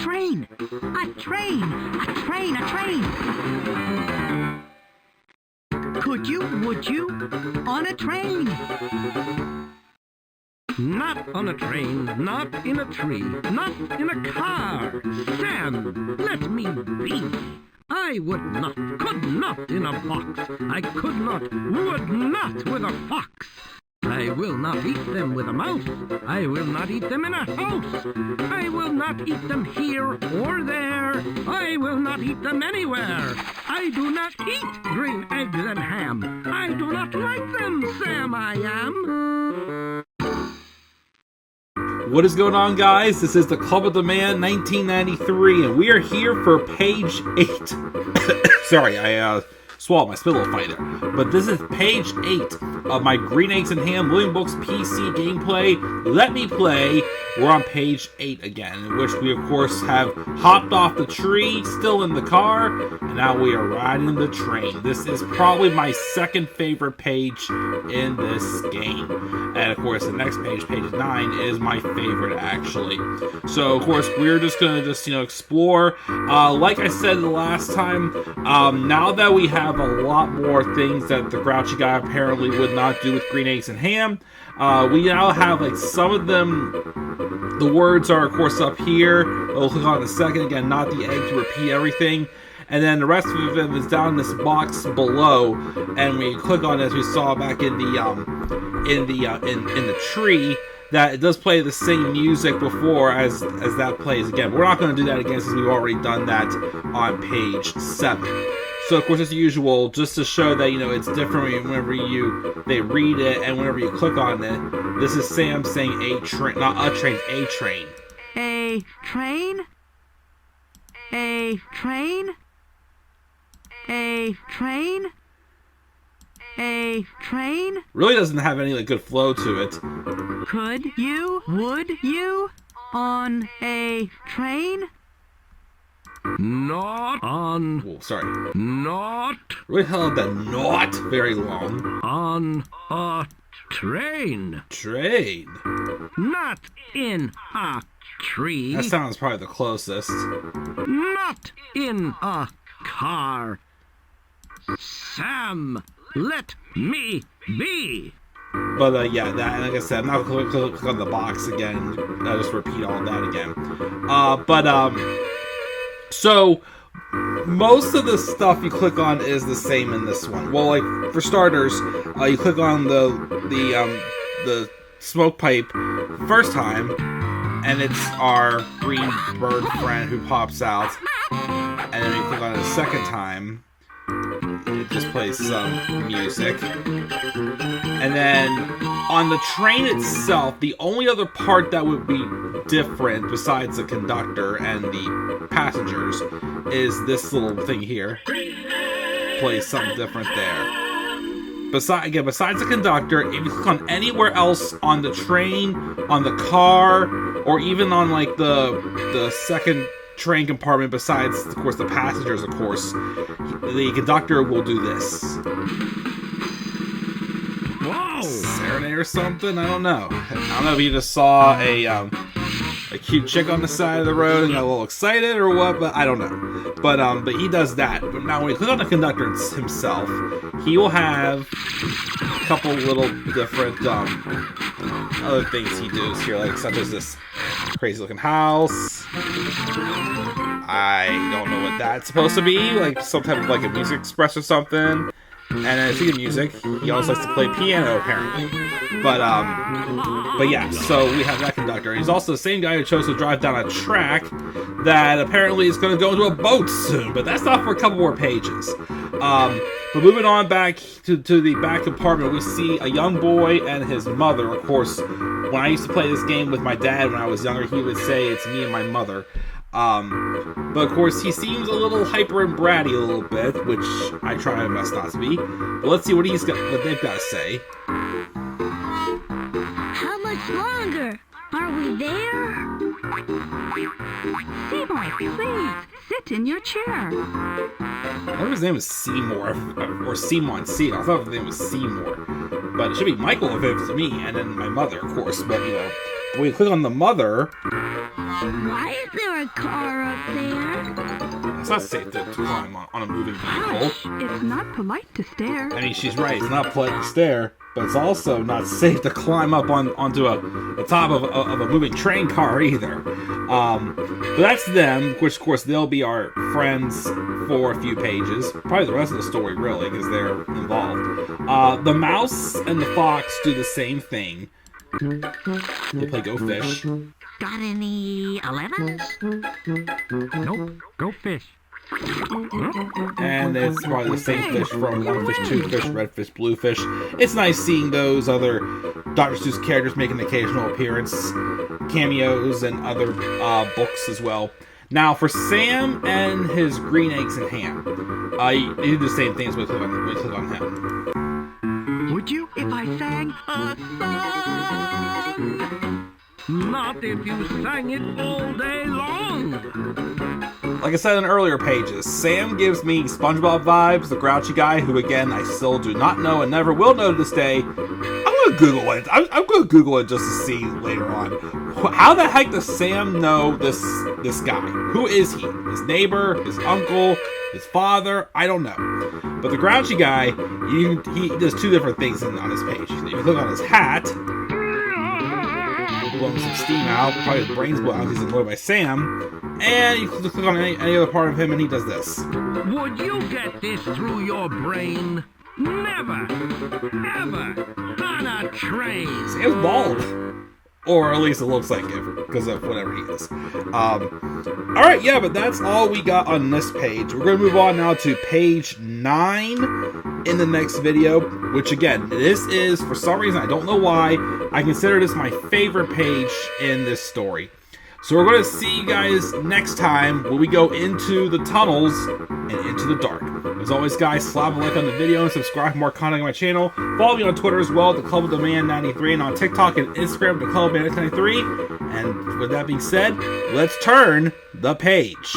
train! A train! A train! A train! Could you, would you, on a train? Not on a train, not in a tree, not in a car. Sam, let me be. I would not, could not in a box. I could not, would not with a fox. I will not eat them with a mouse. I will not eat them in a house. I will not eat them here or there. I will not eat them anywhere. I do not eat green eggs and ham. I do not like them, Sam, I am. What is going on, guys? This is the Club of the Man 1993, and we are here for page 8. Sorry, I swallowed my spittle fighter. But this is page 8 of my Green Eggs and Ham William Books PC gameplay. Let me play. We're on page 8 again, in which we, of course, have hopped off the tree, still in the car, and now we are riding the train. This is probably my second favorite page in this game. And, of course, the next page, page 9, is my favorite, actually. So, of course, we're just going to explore. Like I said the last time, now that we have a lot more things that the Grouchy guy apparently would not do with Green Eggs and Ham, we now have, like, some of them. The words are, of course, up here. We'll click on in a second. Again, not the egg to repeat everything. And then the rest of it is down in this box below. And we click on it, as we saw back in the tree, that it does play the same music before as that plays again. But we're not going to do that again since we've already done that on page 7. So, of course, as usual, just to show that, it's different whenever they read it and whenever you click on it. This is Sam saying a train, not a train, a train. A train? A train? A train? A train? Really doesn't have any good flow to it. Could you, would you, on a train? Not on. Oh, sorry. Not Really held that not very long. on a train. Train. Not in a tree. That sounds probably the closest. Not in a car. Sam, let me be. But yeah, that, and like I said, I'm not going to click on the box again. I'll just repeat all that again. So most of the stuff you click on is the same in this one. Well, like for starters, you click on the smoke pipe first time, and it's our green bird friend who pops out. And then you click on it a second time, it just plays some music. And then on the train itself, the only other part that would be different besides the conductor and the passengers is this little thing here. Plays something different there. Besides the conductor, if you click on anywhere else on the train, on the car, or even on like the second train compartment besides, of course, the passengers, of course, the conductor will do this. Whoa! Serenade or something? I don't know. I don't know if you just saw a cute chick on the side of the road and got a little excited or what, but I don't know. But he does that. But now when you click on the conductor himself, he will have a couple little different other things he does here, like such as this crazy looking house. I don't know what that's supposed to be, like some type of like a music express or something. And then speaking of music, he also likes to play piano apparently. But yeah, so we have that conductor. He's also the same guy who chose to drive down a track that apparently is going to go into a boat soon. But that's not for a couple more pages. But moving on back to the back compartment, we see a young boy and his mother. Of course, when I used to play this game with my dad when I was younger, he would say it's me and my mother. But of course, he seems a little hyper and bratty a little bit, which I try my best not to be. But let's see what they've got to say. How much longer? Are we there? Seymour, please, sit in your chair. I thought his name was Seymour, or Seymour C. I thought his name was Seymour. But it should be Michael if it was me, and then my mother, of course. But, when you click on the mother, Why is there a car up there? It's not safe to climb on a moving vehicle. Hush, it's not polite to stare. I mean, she's right. It's not polite to stare, but it's also not safe to climb up onto the top of a moving train car either. But that's them, which of course they'll be our friends for a few pages. Probably the rest of the story, really, because they're involved. The mouse and the fox do the same thing. They play Go Fish. Got any 11? Nope. Go fish. And it's probably the same fish from One Fish, Two Fish, Red Fish, Blue Fish. It's nice seeing those other Dr. Seuss characters make an occasional appearance, cameos, and other books as well. Now, for Sam and his green eggs and ham, you do the same things when you click on him. Would you if I sang a song? Not if you sang it all day long. Like I said in earlier pages, Sam gives me SpongeBob vibes, the grouchy guy, who again I still do not know and never will know to this day. I'm gonna Google it. I'm gonna Google it just to see later on. How the heck does Sam know this guy? Who is he? His neighbor? His uncle? His father? I don't know. But the grouchy guy, he does two different things on his page. If you click on his hat, blowing some steam out, probably his brains blow out because he's annoyed by Sam. And you click on any other part of him and he does this. Would you get this through your brain? Never, ever, on a train. Sam's bald. Or at least it looks like it, because of whatever he is. Alright, yeah, but that's all we got on this page. We're going to move on now to page 9 in the next video, which again, this is, for some reason, I don't know why, I consider this my favorite page in this story. So we're going to see you guys next time when we go into the tunnels and into the dark. As always, guys, slap a like on the video and subscribe for more content on my channel. Follow me on Twitter as well, The Club of the Man 93, and on TikTok and Instagram, The Club of the Man 93. And with that being said, let's turn the page.